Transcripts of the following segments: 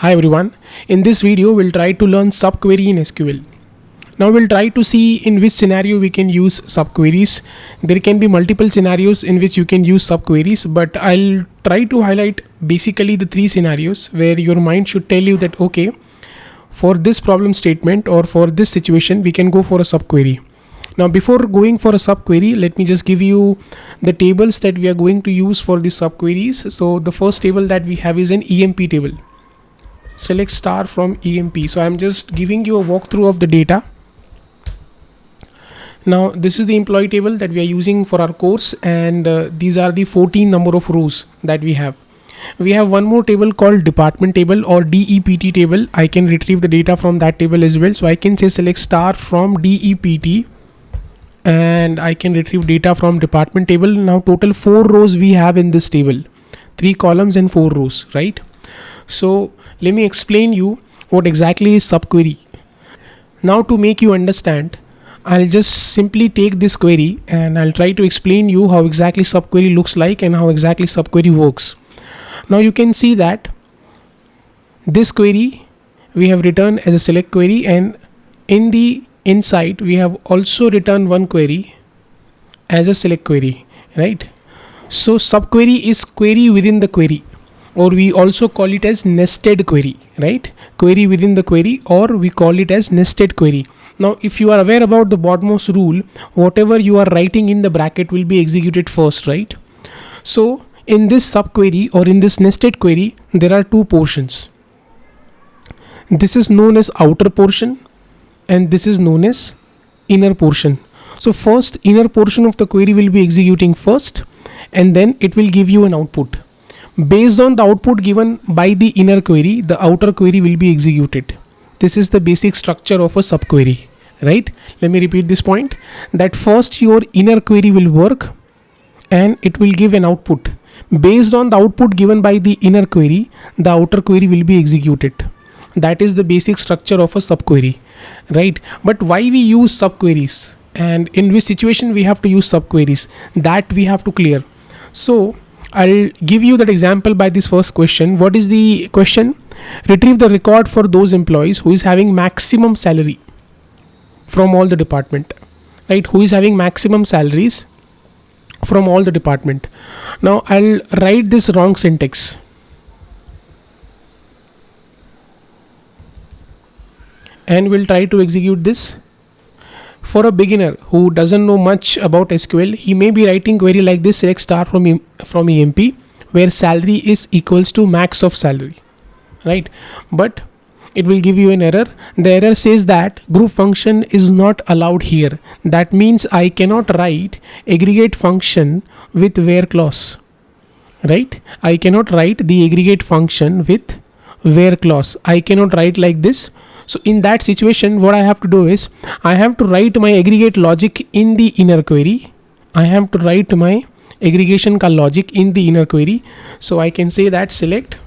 Hi everyone, in this video we'll try to learn subquery in SQL. Now we'll try to see in which scenario we can use subqueries. There can be multiple scenarios in which you can use subqueries, but I'll try to highlight basically the three scenarios where your mind should tell you that okay, for this problem statement or for this situation we can go for a subquery. Now before going for a subquery, let me just give you the tables that we are going to use for the subqueries. So the first table that we have is an EMP table. Select star from EMP. So I'm just giving you a walkthrough of the data. Now this is the employee table that we are using for our course, and these are the 14 number of rows that we have. We have one more table called department table or DEPT table. I can retrieve the data from that table as well. So I can say select star from DEPT and I can retrieve data from department table. Now total 4 rows we have in this table, 3 columns and 4 rows, right? So let me explain you what exactly is subquery. Now to make you understand, I'll just simply take this query and I'll try to explain you how exactly subquery looks like and how exactly subquery works. Now you can see that this query we have written as a select query, and in the inside we have also written one query as a select query, right? So subquery is query within the query, or we also call it as nested query, right? Query within the query, or we call it as nested query. Now if you are aware about the bottommost rule, whatever you are writing in the bracket will be executed first, right? So in this subquery or in this nested query, there are 2 portions. This is known as outer portion and this is known as inner portion. So first inner portion of the query will be executing first, and then it will give you an output. Based on the output given by the inner query, the outer query will be executed. This is the basic structure of a subquery, right? Let me repeat this point, that first your inner query will work and it will give an output. Based on the output given by the inner query, the outer query will be executed. That is the basic structure of a subquery, right? But why we use subqueries and in which situation we have to use subqueries, that we have to clear. So I'll give you that example by this first question. What is the question? Retrieve the record for those employees who is having maximum salary from all the department, right? Who is having maximum salaries from all the department. Now I'll write this wrong syntax. And we'll try to execute this. For a beginner who doesn't know much about SQL, he may be writing query like this: select star from EMP, where salary is equals to max of salary, right? But it will give you an error. The error says that group function is not allowed here. That means I cannot write aggregate function with where clause, right? I cannot write the aggregate function with where clause. I cannot write like this. So in that situation, what I have to do is I have to write my aggregate logic in the inner query. I have to write my aggregation logic in the inner query. So I can say that select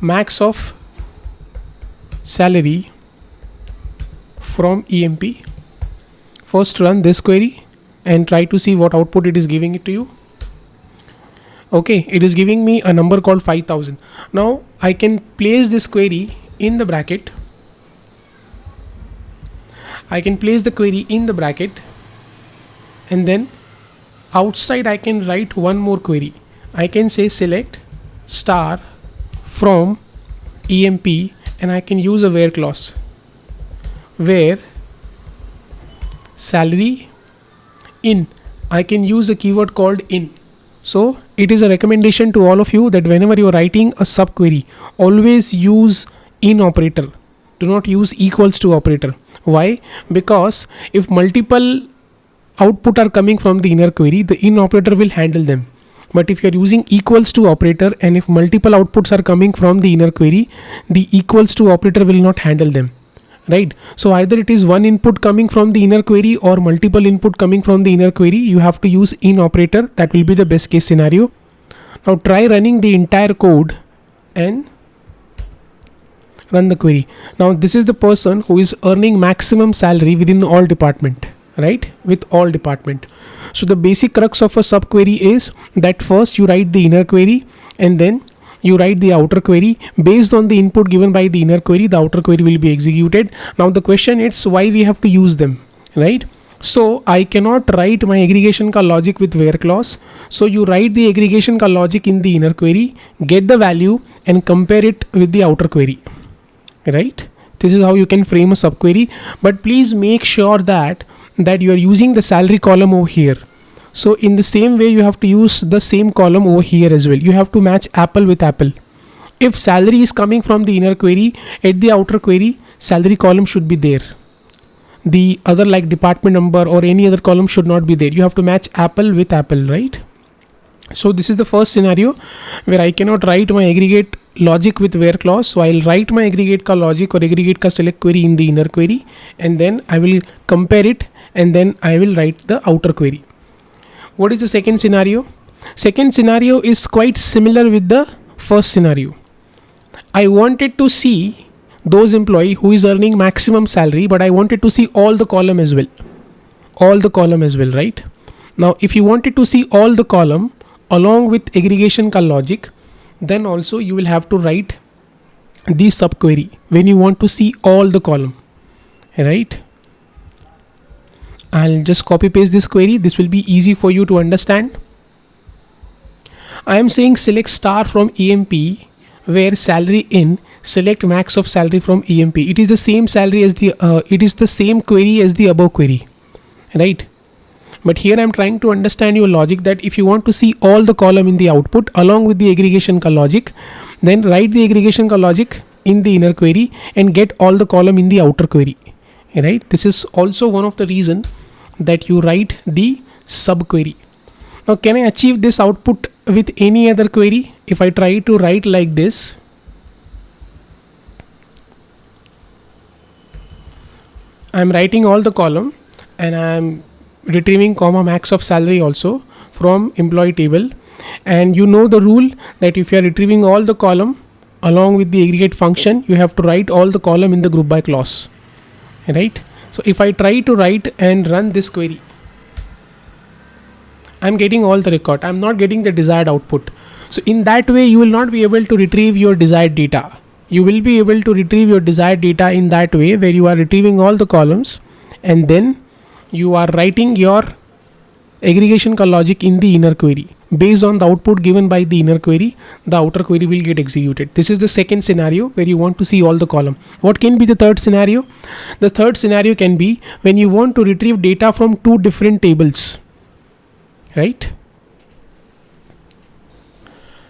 max of salary from EMP. First run this query and try to see what output it is giving it to you. Okay, it is giving me a number called 5000. Now I can place this query in the bracket. I can place the query in the bracket, and then outside I can write one more query. I can say select star from EMP, and I can use a where clause, where salary in. I can use a keyword called in. So it is a recommendation to all of you that whenever you are writing a subquery, always use in operator. Do not use equals to operator. Why? Because if multiple output are coming from the inner query, the in operator will handle them. But if you are using equals to operator and if multiple outputs are coming from the inner query, the equals to operator will not handle them, right? So either it is one input coming from the inner query or multiple input coming from the inner query, you have to use in operator. That will be the best case scenario. Now try running the entire code and run the query. Now this is the person who is earning maximum salary within all department, right? With all department. So the basic crux of a subquery is that first you write the inner query and then you write the outer query. Based on the input given by the inner query, the outer query will be executed. Now the question is why we have to use them, right? So I cannot write my aggregation call logic with where clause. So you write the aggregation call logic in the inner query, get the value and compare it with the outer query, right? This is how you can frame a subquery, but please make sure that you are using the salary column over here. So in the same way, you have to use the same column over here as well. You have to match apple with apple. If salary is coming from the inner query, at the outer query, salary column should be there. The other like department number or any other column should not be there. You have to match apple with apple, right? So this is the first scenario where I cannot write my aggregate logic with where clause. So I'll write my aggregate ka logic or aggregate ka select query in the inner query, and then I will compare it, and then I will write the outer query. What is the second scenario? Second scenario is quite similar with the first scenario. I wanted to see those employee who is earning maximum salary, but I wanted to see all the column as well. All the column as well, right? Now, if you wanted to see all the column along with aggregation ka logic, then also you will have to write the subquery when you want to see all the column, right? I'll just copy paste this query. This will be easy for you to understand. I am saying select star from EMP where salary in, select max of salary from EMP. It is the same salary as the it is the same query as the above query, right? But here I'm trying to understand your logic that if you want to see all the column in the output along with the aggregation ka logic, then write the aggregation ka logic in the inner query and get all the column in the outer query, right? This is also one of the reason that you write the subquery. Now, can I achieve this output with any other query? If I try to write like this, I'm writing all the column and I'm retrieving comma max of salary also from employee table, and you know the rule that if you are retrieving all the column along with the aggregate function, you have to write all the column in the group by clause, right? So if I try to write and run this query, I'm getting all the record. I'm not getting the desired output. So in that way, you will not be able to retrieve your desired data. You will be able to retrieve your desired data in that way where you are retrieving all the columns and then you are writing your aggregation ka logic in the inner query. Based on the output given by the inner query, the outer query will get executed. This is the second scenario where you want to see all the column. What can be the third scenario? The third scenario can be when you want to retrieve data from two different tables, right?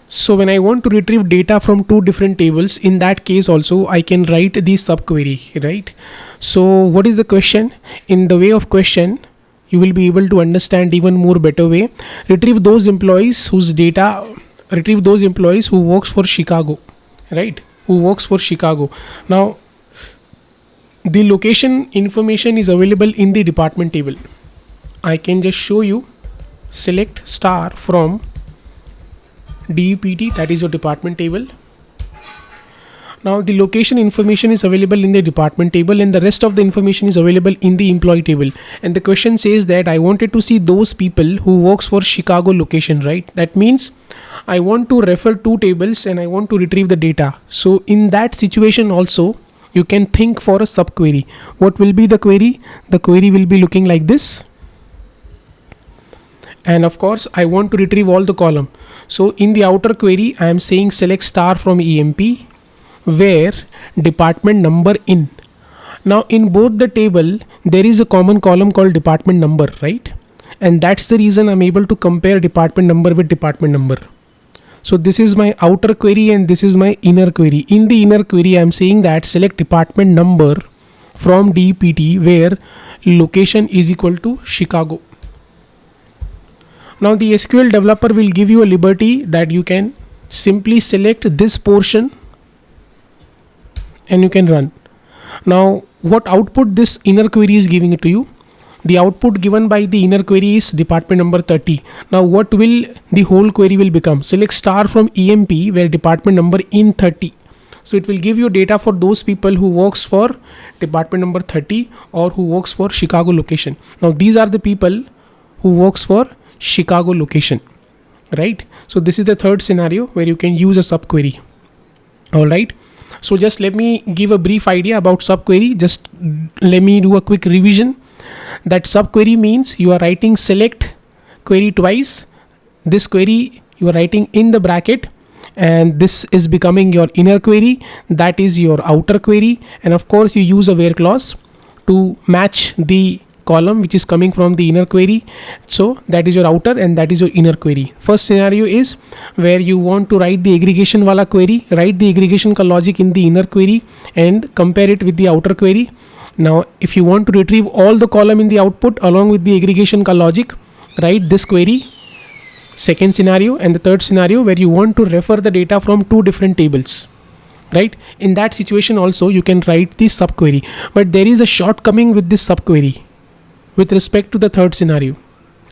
So when I want to retrieve data from two different tables, in that case also I can write the subquery, right? So what is the question? In the way of question, you will be able to understand even more better way. Retrieve those employees whose data, retrieve those employees who works for Chicago, right? Who works for Chicago. Now, the location information is available in the department table. I can just show you, select star from DEPT, that is your department table. Now the location information is available in the department table and the rest of the information is available in the employee table. And the question says that I wanted to see those people who works for Chicago location, right? That means I want to refer two tables and I want to retrieve the data. So in that situation also, you can think for a subquery. What will be the query? The query will be looking like this. And of course, I want to retrieve all the column. So in the outer query, I am saying select star from EMP where department number in. Now in both the table, there is a common column called department number, right? And that's the reason I'm able to compare department number with department number. So this is my outer query and this is my inner query. In the inner query, I'm saying that select department number from DPT where location is equal to Chicago. Now the SQL developer will give you a liberty that you can simply select this portion and you can run. Now what output this inner query is giving it to you? The output given by the inner query is department number 30. Now what will the whole query will become? Select star from EMP where department number in 30. So it will give you data for those people who works for department number 30 or who works for Chicago location. Now these are the people who works for Chicago location. right? So this is the third scenario where you can use a subquery. All right. So just let me give a brief idea about subquery. Just let me do a quick revision. That subquery means you are writing select query twice. This query you are writing in the bracket, and this is becoming your inner query. That is your outer query. And of course you use a where clause to match the column which is coming from the inner query. So that is your outer and that is your inner query. First scenario is where you want to write the aggregation wala query, write the aggregation ka logic in the inner query and compare it with the outer query. Now if you want to retrieve all the column in the output along with the aggregation ka logic, write this query. Second scenario. And the third scenario where you want to refer the data from two different tables, right? In that situation also you can write the subquery, but there is a shortcoming with this subquery with respect to the third scenario.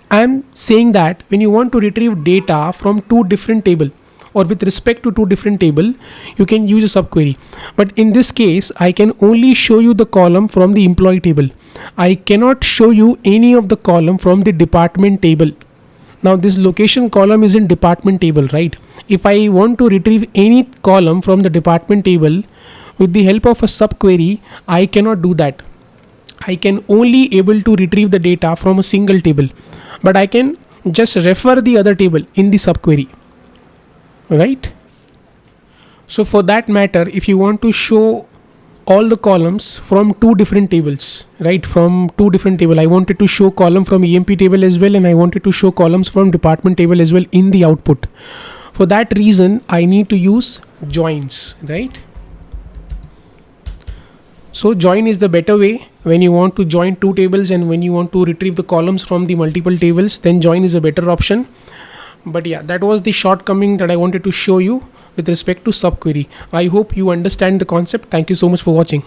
I am saying that when you want to retrieve data from two different table or with respect to two different table, you can use a subquery. But in this case, I can only show you the column from the employee table. I cannot show you any of the column from the department table. Now this location column is in department table, right? If I want to retrieve any column from the department table with the help of a subquery, I cannot do that. I can only able to retrieve the data from a single table, but I can just refer the other table in the subquery, right? So for that matter, if you want to show all the columns from two different tables, right? From two different table, I wanted to show column from EMP table as well, and I wanted to show columns from department table as well in the output. For that reason, I need to use joins, right? So join is the better way when you want to join two tables and when you want to retrieve the columns from the multiple tables, then join is a better option. But yeah, that was the shortcoming that I wanted to show you with respect to subquery. I hope you understand the concept. Thank you so much for watching.